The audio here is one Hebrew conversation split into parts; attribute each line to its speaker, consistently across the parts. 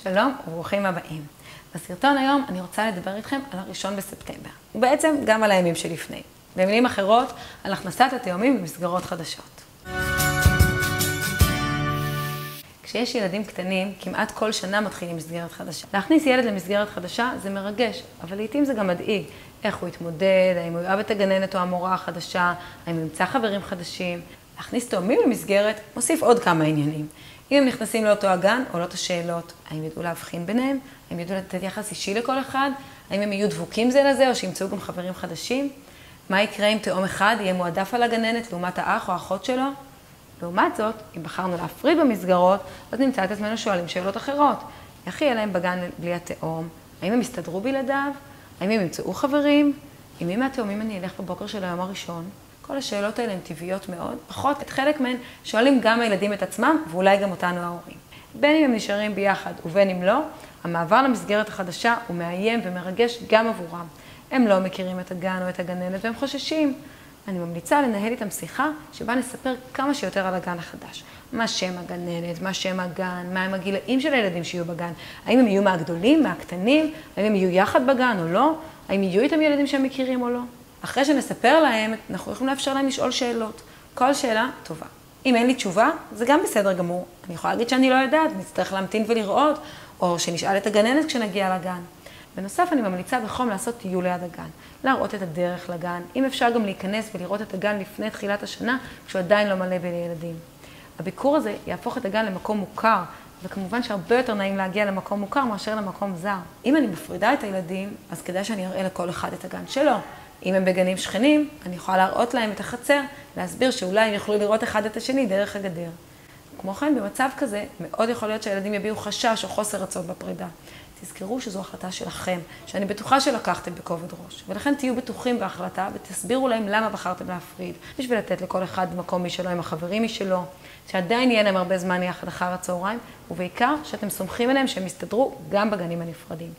Speaker 1: שלום וברוכים הבאים. בסרטון היום אני רוצה לדבר איתכם על הראשון בספטמבר, ובעצם גם על הימים שלפני. במילים אחרות, על הכנסת התאומים למסגרות חדשות. כשיש ילדים קטנים, כמעט כל שנה מתחילים מסגרת חדשה. להכניס ילד למסגרת חדשה זה מרגש, אבל לעתים זה גם מדאיג. איך הוא יתמודד, האם הוא יאהב את הגננת או המורה החדשה, האם הוא ימצא חברים חדשים. להכניס תאומים למסגרת מוסיף עוד כמה עניינים. אם הם נכנסים לאותו הגן, עולות השאלות, האם ידעו להבחין ביניהם, האם ידעו לתת יחס אישי לכל אחד, האם הם יהיו דבוקים זה לזה או שימצאו גם חברים חדשים, מה יקרה אם תאום אחד יהיה מועדף על הגננת לעומת האח או האחות שלו. לעומת זאת, אם בחרנו להפריד במסגרות, אז נמצא את עצמנו שואלים שאלות אחרות. איך יהיה להם בגן בלי התאום? האם הם יסתדרו בלעדיו? האם הם ימצאו חברים? עם מי מהתאומים אני אלך בבוקר של היום הראשון? כל השאלות האלה הן טבעיות מאוד, פחות את חלק מהן שואלים גם הילדים את עצמם ואולי גם אותנו ההורים. בין אם הם נשארים ביחד ובין אם לא, המעבר למסגרת החדשה הוא מאיים ומרגש גם עבורם. הם לא מכירים את הגן או את הגננת והם חוששים. אני ממליצה לנהל איתם שיחה שבה נספר כמה שיותר על הגן החדש. מה שם הגננת, מה שם הגן, מה הם הגילאים של הילדים שיהיו בגן. האם הם יהיו מהגדולים, מהקטנים, האם הם יהיו יחד בגן או לא, האם יהיו איתם ילדים שהם מכירים או לא. אחרי שנספר להם, אנחנו יכולים לאפשר להם לשאול שאלות. כל שאלה טובה. אם אין לי תשובה, זה גם בסדר גמור. אני יכולה להגיד שאני לא יודעת, נצטרך להמתין ולראות, או שנשאל את הגננת כשנגיע לגן. בנוסף, אני ממליצה בחום לעשות טיול ליד הגן, להראות את הדרך לגן, אם אפשר גם להיכנס ולראות את הגן לפני תחילת השנה, כשהוא עדיין לא מלא בילדים. הביקור הזה יהפוך את הגן למקום מוכר, וכמובן שהרבה יותר נעים להגיע למקום מוכר מאשר למקום זר. אם אני מפרידה את הילדים, אז כדאי שאני אראה לכל אחד את הגן שלו. אם הם בגנים שכנים, אני יכולה להראות להם את החצר, להסביר שאולי הם יוכלו לראות אחד את השני דרך הגדר. כמו כן, במצב כזה, מאוד יכול להיות שהילדים יביעו חשש או חוסר רצון בפרידה. תזכרו שזו החלטה שלכם, שאני בטוחה שלקחתם בכובד ראש. ולכן תהיו בטוחים בהחלטה ותסבירו להם למה בחרתם להפריד, בשביל לתת לכל אחד מקום משלו עם החברים משלו, שעדיין יהיה להם הרבה זמן יחד אחר הצהריים, ובעיקר שאתם סומכים עליהם שהם יסתדרו גם בגנים הנפרדים.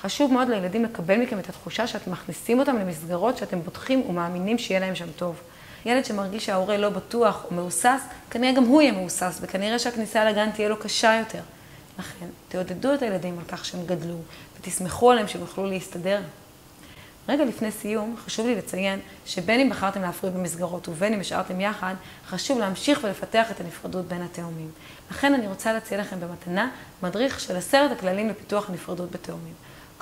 Speaker 1: חשוב מאוד לילדים לקבל מכם את התחושה שאתם מכניסים אותם למסגרות שאתם בוטחים ומאמינים שיהיה להם שם טוב. ילד שמרגיש שההורה לא בטוח או מאוסס, כנראה גם הוא יהיה מאוסס, וכנראה שהכניסה לגן תהיה לו קשה יותר. לכן, תעודדו את הילדים על כך שהם גדלו, ותסמכו עליהם שהם יוכלו להסתדר. רגע לפני סיום, חשוב לי לציין שבין אם בחרתם להפריד במסגרות ובין אם השארתם יחד, חשוב להמשיך ולפתח את הנפרדות בין התאומים. לכן אני רוצה להציע לכם במתנה מדריך של 10 הכללים לפיתוח הנפרדות בתאומים.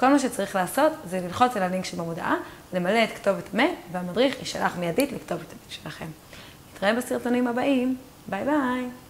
Speaker 1: כל מה שצריך לעשות זה ללחוץ על הלינק שבמודעה, למלא את כתובת מייל, והמדריך יישלח מיידית לכתובת המייל שלכם. נתראה בסרטונים הבאים. ביי ביי.